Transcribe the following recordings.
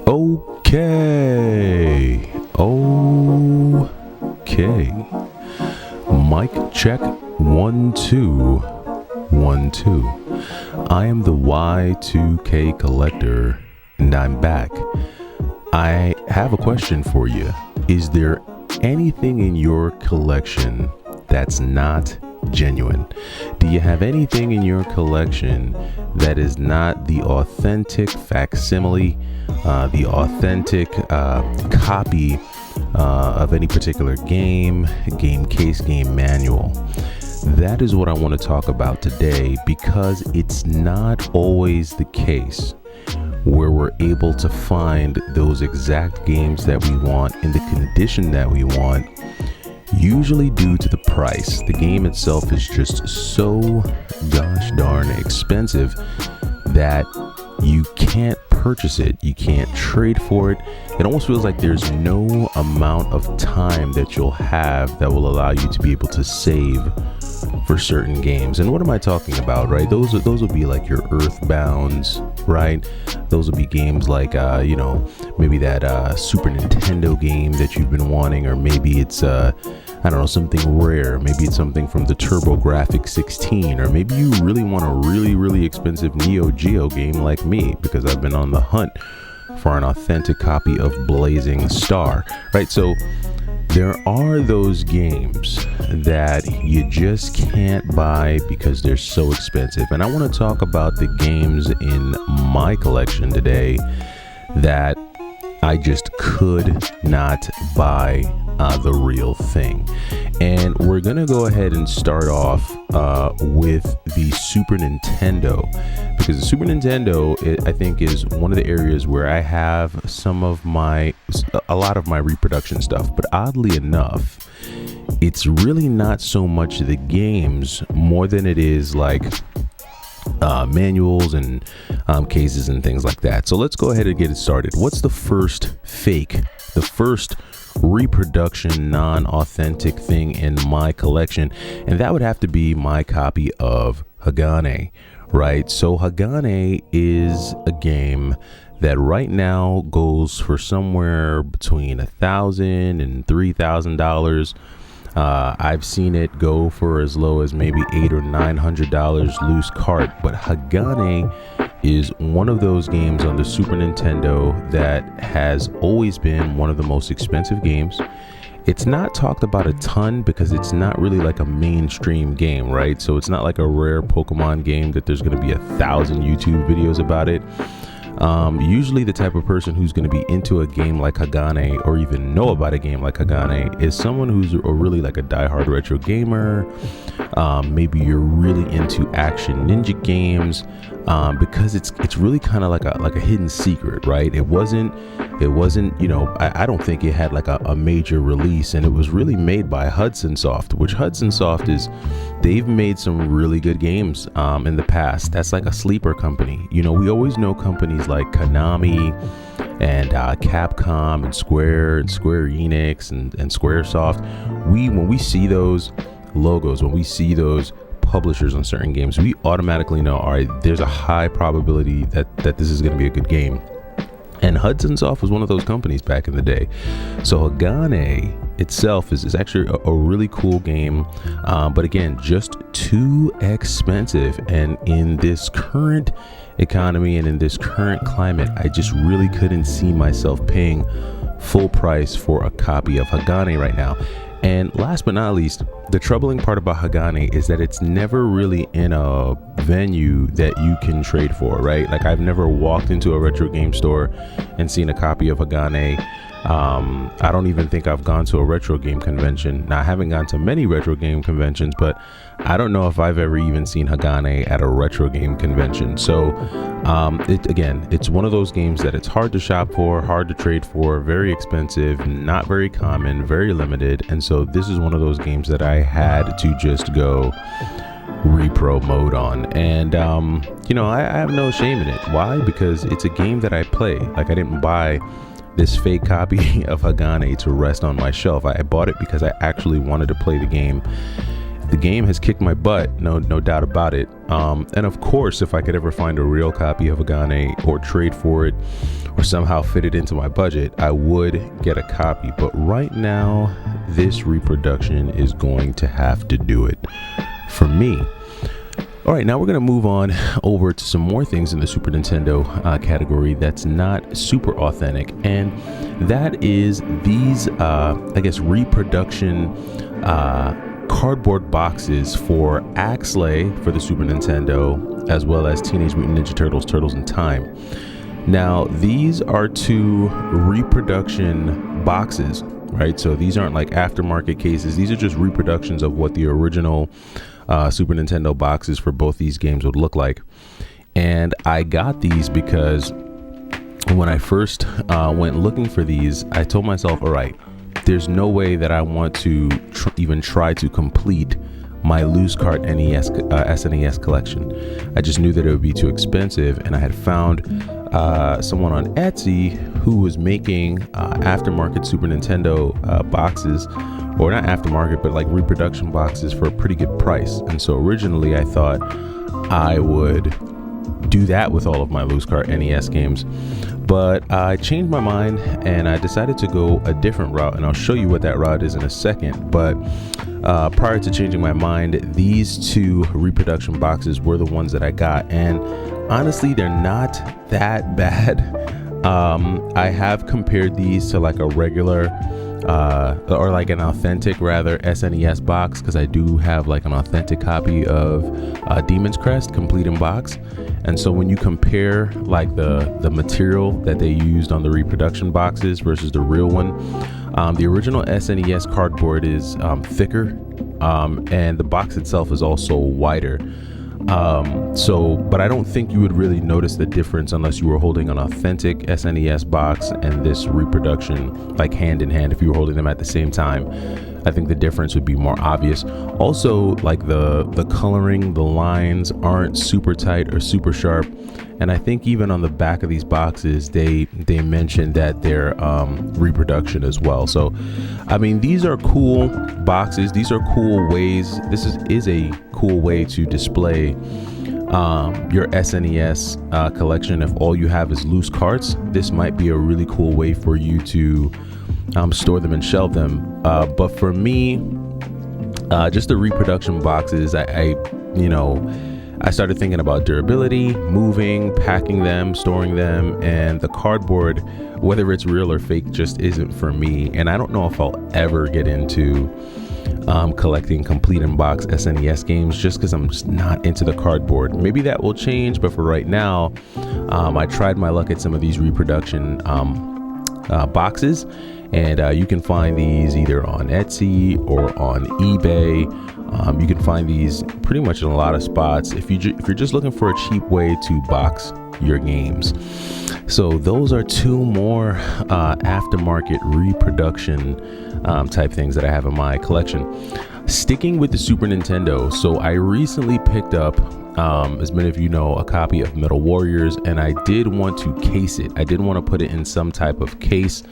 Okay. Mic check 1 2 1 2. I am the Y2K collector and I'm back. I have a question for you. Is there anything in your collection that's not genuine? Do you have anything in your collection that is not the authentic facsimile, the authentic copy of any particular game case, game manual? That is what I want to talk about today, because it's not always the case where we're able to find those exact games that we want in the condition that we want, usually due to the price. The game itself is just so gosh darn expensive that you can't purchase it, you can't trade for it. It almost feels like there's no amount of time that you'll have that will allow you to be able to save for certain games. And what am I talking about, right? Those will be like your Earthbounds, right? Those will be games like maybe that Super Nintendo game that you've been wanting, or maybe it's I don't know, something rare. Maybe it's something from the TurboGrafx 16, or maybe you really want a really expensive Neo Geo game like me, because I've been on the hunt for an authentic copy of Blazing Star, right? So there are those games that you just can't buy because they're so expensive. And I want to talk about the games in my collection today that I just could not buy the real thing. And we're gonna go ahead and start off with the Super Nintendo, because the Super Nintendo, I think, is one of the areas where I have a lot of my reproduction stuff. But oddly enough, it's really not so much the games more than it is like manuals and cases and things like that. So let's go ahead and get it started. What's the first reproduction, non-authentic thing in my collection? And that would have to be my copy of Hagane, right? So Hagane is a game that right now goes for somewhere between $1,000 and $3,000. I've seen it go for as low as maybe $800 or $900 loose cart. But Hagane is one of those games on the Super Nintendo that has always been one of the most expensive games. It's not talked about a ton because it's not really like a mainstream game, right? So it's not like a rare Pokemon game that there's going to be 1,000 YouTube videos about it. Usually the type of person who's going to be into a game like Hagane, or even know about a game like Hagane, is someone who's really like a diehard retro gamer. Maybe you're really into action ninja games, because it's really kind of like a hidden secret, right? It wasn't, I don't think it had like a major release, and it was really made by Hudson Soft, which Hudson Soft they've made some really good games in the past. That's like a sleeper company. We always know companies like Konami and Capcom and Square Enix and Squaresoft. When we see those logos, when we see those publishers on certain games, we automatically know, all right, there's a high probability that this is going to be a good game. And Hudson Soft was one of those companies back in the day. So Hagane itself is actually a really cool game, but again, just too expensive. And in this current economy and in this current climate, I just really couldn't see myself paying full price for a copy of Hagane right now. And last but not least, the troubling part about Hagane is that it's never really in a venue that you can trade for, right? Like, I've never walked into a retro game store and seen a copy of Hagane. I don't even think I've gone to a retro game convention. Now, I haven't gone to many retro game conventions, but I don't know if I've ever even seen Hagane at a retro game convention. So it's one of those games that it's hard to shop for, hard to trade for, very expensive, not very common, very limited. And so this is one of those games that I had to just go repro mode on. And I have no shame in it. Why? Because it's a game that I play. Like, I didn't buy this fake copy of Hagane to rest on my shelf. I bought it because I actually wanted to play the game. The game has kicked my butt, no doubt about it. And of course, if I could ever find a real copy of Hagane or trade for it, or somehow fit it into my budget, I would get a copy. But right now, this reproduction is going to have to do it for me. All right, now we're going to move on over to some more things in the Super Nintendo category that's not super authentic, and that is these, I guess, reproduction cardboard boxes for Axlay for the Super Nintendo, as well as Teenage Mutant Ninja Turtles, Turtles in Time. Now, these are two reproduction boxes, right? So these aren't like aftermarket cases. These are just reproductions of what the original Super Nintendo boxes for both these games would look like. And I got these because when I first went looking for these, I told myself, all right, there's no way that I want to even try to complete my loose cart SNES collection. I just knew that it would be too expensive, and I had found someone on Etsy who was making aftermarket Super Nintendo boxes, or not aftermarket, but like reproduction boxes for a pretty good price. And so originally I thought I would do that with all of my loose cart NES games, but I changed my mind and I decided to go a different route, and I'll show you what that route is in a second. But prior to changing my mind, these two reproduction boxes were the ones that I got, and honestly, they're not that bad. I have compared these to like a regular or like an authentic rather SNES box, because I do have like an authentic copy of Demon's Crest complete in box. And so when you compare like the material that they used on the reproduction boxes versus the real one, the original SNES cardboard is thicker, and the box itself is also wider. But I don't think you would really notice the difference unless you were holding an authentic SNES box and this reproduction like hand in hand. If you were holding them at the same time, I think the difference would be more obvious. Also, like the coloring, the lines aren't super tight or super sharp. And I think even on the back of these boxes, they mentioned that they're reproduction as well. So, I mean, these are cool boxes. These are cool ways. This is a cool way to display your SNES collection. If all you have is loose carts, this might be a really cool way for you to store them and shelve them. But for me, just the reproduction boxes, I started thinking about durability, moving, packing them, storing them, and the cardboard, whether it's real or fake, just isn't for me. And I don't know if I'll ever get into collecting complete in box SNES games, just because I'm just not into the cardboard. Maybe that will change, but for right now, I tried my luck at some of these reproduction boxes, and you can find these either on Etsy or on eBay. You can find these pretty much in a lot of spots if you're just looking for a cheap way to box your games. So those are two more aftermarket reproduction type things that I have in my collection. Sticking with the Super Nintendo, so I recently picked up, as many of you know, a copy of Metal Warriors, and I did want to case it. I did want to put it in some type of case.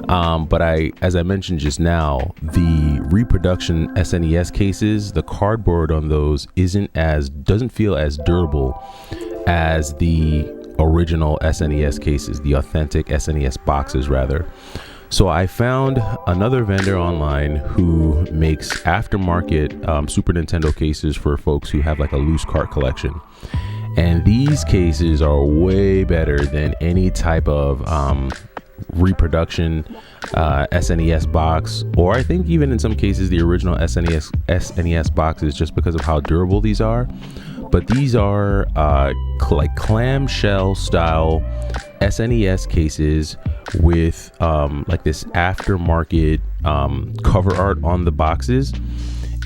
But as I mentioned just now, the reproduction SNES cases, the cardboard on those doesn't feel as durable as the original SNES cases, the authentic SNES boxes rather. So I found another vendor online who makes aftermarket Super Nintendo cases for folks who have like a loose cart collection. And these cases are way better than any type of reproduction SNES box, or I think even in some cases the original SNES boxes, just because of how durable these are. But these are like clamshell style SNES cases with like this aftermarket cover art on the boxes.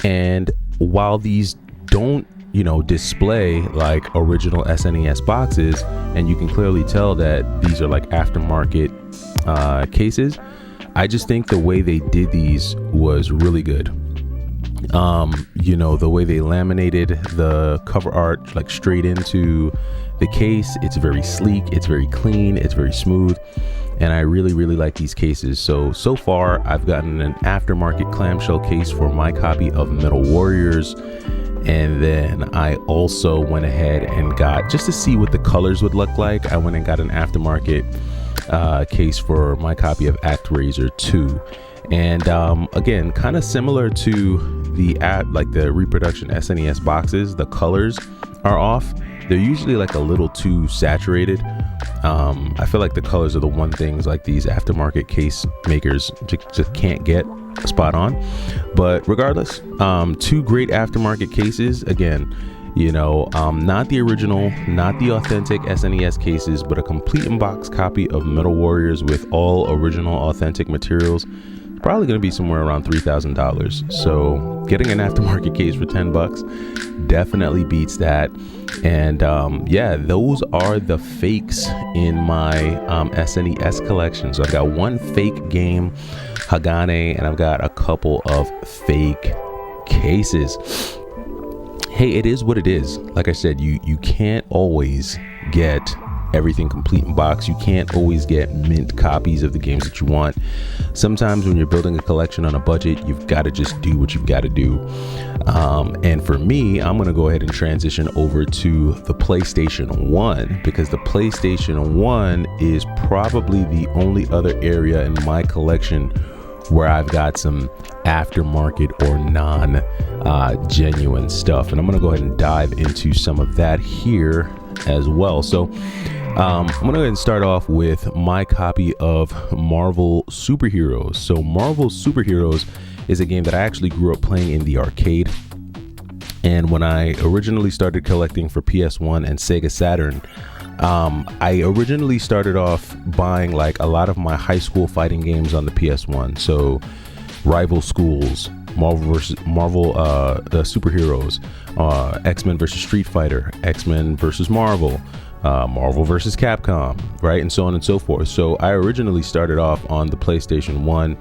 And while these don't display like original SNES boxes, and you can clearly tell that these are like aftermarket cases, I just think the way they did these was really good. The way they laminated the cover art like straight into the case, it's very sleek, it's very clean, it's very smooth, and I really like these cases. So far I've gotten an aftermarket clamshell case for my copy of Metal Warriors, and then I also went ahead and got, just to see what the colors would look like, I went and got an aftermarket case for my copy of ActRaiser 2. And again, kind of similar to the like the Reproduction SNES boxes, the colors are off. They're usually like a little too saturated. I feel like the colors are the one things like these aftermarket case makers just can't get spot on. But regardless, two great aftermarket cases. Again, you know, not the original, not the authentic SNES cases, but a complete in-box copy of Metal Warriors with all original authentic materials. Probably going to be somewhere around $3,000. So getting an aftermarket case for $10 definitely beats that. And yeah, those are the fakes in my SNES collection. So I've got one fake game, Hagane, and I've got a couple of fake cases. Hey, it is what it is. Like I said, you can't always get everything complete in box. You can't always get mint copies of the games that you want. Sometimes when you're building a collection on a budget, you've got to just do what you've got to do. And for me, I'm going to go ahead and transition over to the PlayStation 1, because the PlayStation 1 is probably the only other area in my collection where I've got some aftermarket or non-genuine stuff. And I'm going to go ahead and dive into some of that here as well. So I'm going to go ahead and start off with my copy of Marvel Superheroes. So Marvel Superheroes is a game that I actually grew up playing in the arcade. And when I originally started collecting for PS1 and Sega Saturn, I originally started off buying like a lot of my high school fighting games on the PS1. So Rival Schools, Marvel, the Superheroes, X-Men versus Street Fighter, X-Men versus Marvel, Marvel versus Capcom, right? And so on and so forth. So I originally started off on the PlayStation 1,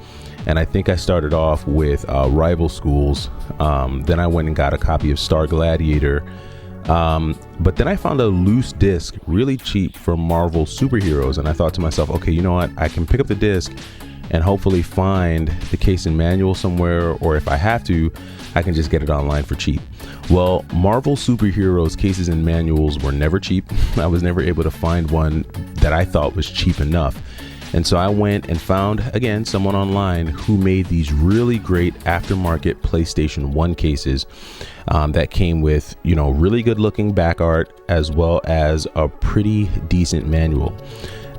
and I think I started off with Rival Schools. Then I went and got a copy of Star Gladiator. But then I found a loose disc really cheap from Marvel Superheroes, and I thought to myself, okay, you know what? I can pick up the disc and hopefully find the case and manual somewhere, or if I have to, I can just get it online for cheap. Well, Marvel Superheroes cases and manuals were never cheap. I was never able to find one that I thought was cheap enough. And so I went and found, again, someone online who made these really great aftermarket PlayStation 1 cases that came with, you know, really good looking back art as well as a pretty decent manual.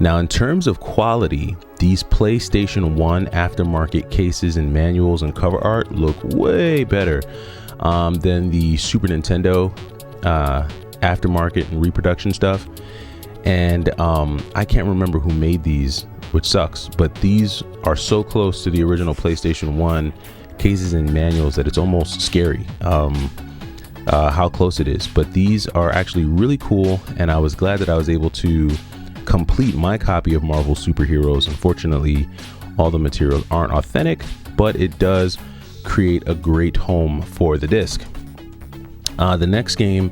Now, in terms of quality, these PlayStation 1 aftermarket cases and manuals and cover art look way better than the Super Nintendo aftermarket and reproduction stuff. And I can't remember who made these, which sucks, but these are so close to the original PlayStation 1 cases and manuals that it's almost scary how close it is. But these are actually really cool, and I was glad that I was able to complete my copy of Marvel Superheroes. Unfortunately, all the materials aren't authentic, but it does create a great home for the disc. The next game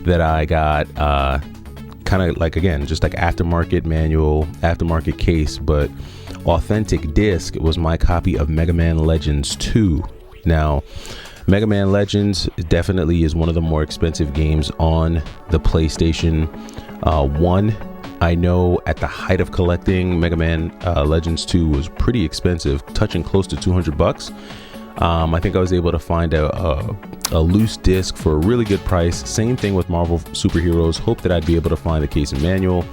that I got, kind of like, again, just like aftermarket manual, aftermarket case, but authentic disc, was my copy of Mega Man Legends 2. Now, Mega Man Legends definitely is one of the more expensive games on the PlayStation 1. I know at the height of collecting, Mega Man Legends 2 was pretty expensive, touching close to $200. I think I was able to find a loose disc for a really good price. Same thing with Marvel Superheroes. Hope that I'd be able to find the case and manual.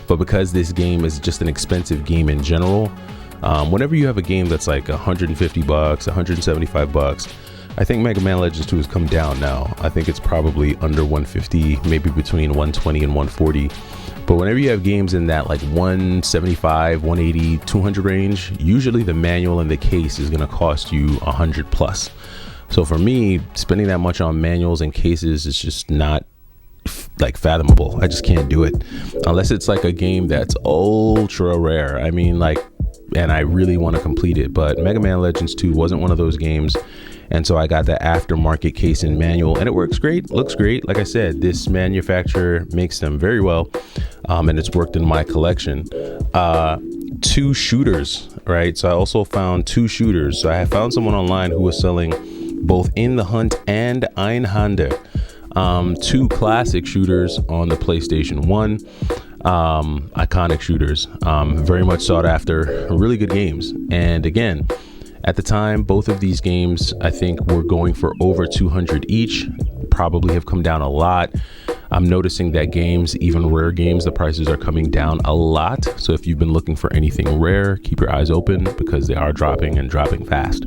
But because this game is just an expensive game in general, whenever you have a game that's like $150, $175, I think Mega Man Legends 2 has come down now. I think it's probably under $150, maybe between $120 and $140. But whenever you have games in that like $175, $180, $200 range, usually the manual and the case is going to cost you $100 plus. So for me, spending that much on manuals and cases is just not like fathomable. I just can't do it unless it's like a game that's ultra rare. I mean, like, and I really want to complete it. But Mega Man Legends 2 wasn't one of those games. And so I got the aftermarket case and manual, and it works great, looks great. Like I said, this manufacturer makes them very well, and it's worked in my collection. 2 shooters, right? So I also found 2 shooters. So I found someone online who was selling both In the Hunt and Ein Hande, 2 classic shooters on the PlayStation 1. iconic shooters, very much sought after, really good games. And again, at the time, both of these games, I think, were going for over 200 each, probably have come down a lot. I'm noticing that games, even rare games, the prices are coming down a lot. So if you've been looking for anything rare, keep your eyes open because they are dropping and dropping fast.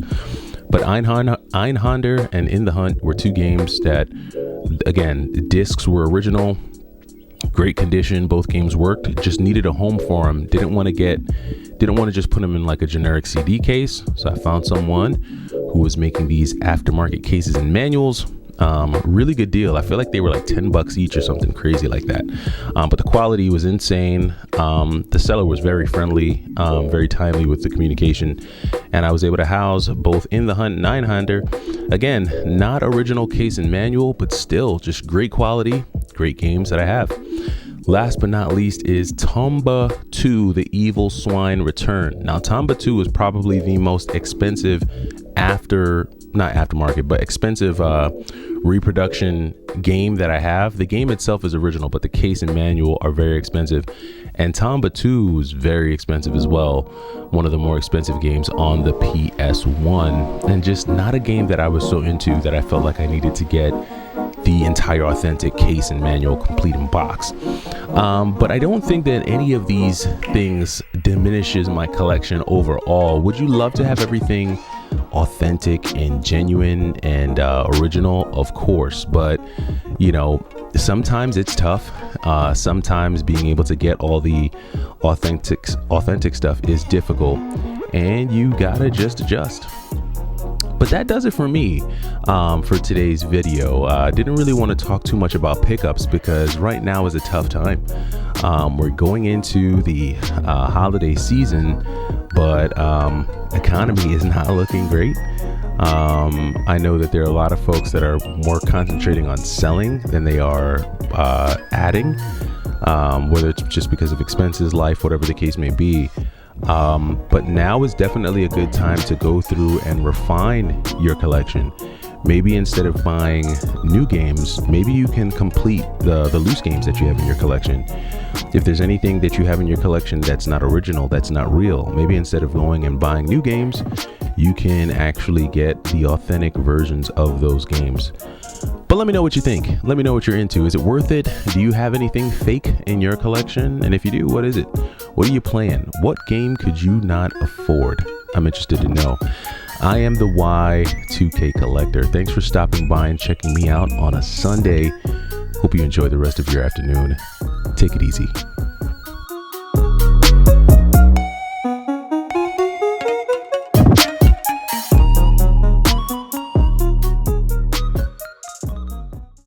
But Einhander and In the Hunt were two games that, again, the discs were original, great condition. Both games worked, just needed a home for them. Didn't want to just put them in like a generic CD case. So I found someone who was making these aftermarket cases and manuals. Really good deal. I feel like they were like $10 each or something crazy like that. But the quality was insane. The seller was very friendly, very timely with the communication, and I was able to house both In the Hunt and Einhander. Again, not original case and manual, but still just great quality, great games that I have. Last but not least is Tomba 2, The Evil Swine Return. Now, Tomba 2 is probably the most expensive expensive reproduction game that I have. The game itself is original, but the case and manual are very expensive. And Tomba 2 is very expensive as well. One of the more expensive games on the PS1. And just not a game that I was so into that I felt like I needed to get the entire authentic case and manual complete in box. But I don't think that any of these things diminishes my collection overall. Would you love to have everything authentic and genuine and original? Of course, but you know, sometimes it's tough. Sometimes being able to get all the authentic stuff is difficult, and you gotta just adjust. But that does it for me for today's video. I didn't really want to talk too much about pickups because right now is a tough time. We're going into the holiday season, but economy is not looking great. I know that there are a lot of folks that are more concentrating on selling than they are adding, whether it's just because of expenses, life, whatever the case may be. But now is definitely a good time to go through and refine your collection. Maybe instead of buying new games, maybe you can complete the loose games that you have in your collection. If there's anything that you have in your collection that's not original, that's not real, maybe instead of going and buying new games, you can actually get the authentic versions of those games. But let me know what you think. Let me know what you're into. Is it worth it? Do you have anything fake in your collection? And if you do, what is it? What are you playing? What game could you not afford? I'm interested to know. I am the Y2K Collector. Thanks for stopping by and checking me out on a Sunday. Hope you enjoy the rest of your afternoon. Take it easy.